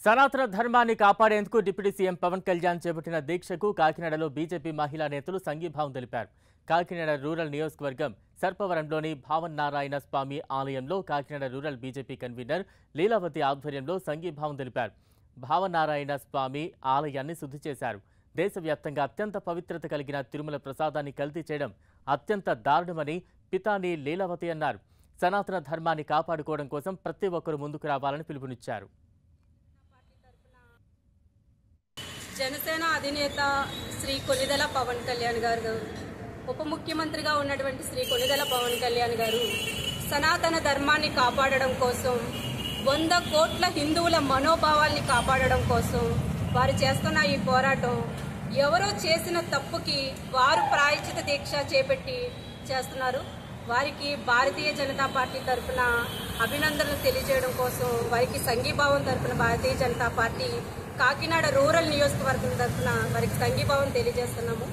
సనాతన ధర్మాన్ని కాపాడేందుకు డిప్యూటీ సీఎం పవన్ కళ్యాణ్ చేపట్టిన దీక్షకు కాకినాడలో బీజేపీ మహిళా నేతలు సంఘీభావం తెలిపారు. కాకినాడ రూరల్ నియోజకవర్గం సర్పవరంలోని భావనారాయణ స్వామి ఆలయంలో Kakinada rural BJP convener Leelavathi ఆధ్వర్యంలో సంఘీభావం తెలిపారు. భావనారాయణ స్వామి ఆలయాన్ని శుద్ధి చేశారు. దేశవ్యాప్తంగా అత్యంత పవిత్రత కలిగిన తిరుమల ప్రసాదాన్ని కల్తీ చేయడం అత్యంత దారుణమని పితాని లీలావతి అన్నారు. సనాతన ధర్మాన్ని కాపాడుకోవడం కోసం ప్రతి ఒక్కరూ ముందుకు రావాలని పిలుపునిచ్చారు. జనసేన అధినేత శ్రీ కొణిదెల పవన్ కళ్యాణ్ గారు, ఉప ముఖ్యమంత్రిగా ఉన్నటువంటి శ్రీ కొణిదెల పవన్ కళ్యాణ్ గారు సనాతన ధర్మాన్ని కాపాడడం కోసం, 100 కోట్ల హిందువుల మనోభావాల్ని కాపాడడం కోసం వారు చేస్తున్న ఈ పోరాటం ఎవరో చేసిన తప్పుకి వారు ప్రాయశ్చిత దీక్ష చేపట్టి చేస్తున్నారు. వారికి భారతీయ జనతా పార్టీ తరఫున అభినందనలు తెలియజేయడం కోసం వారికి సంఘీభావం తరఫున భారతీయ జనతా పార్టీ కాకినాడ రూరల్ నియోజకవర్గం తరఫున వారికి సంఘీభావం తెలియజేస్తున్నాము.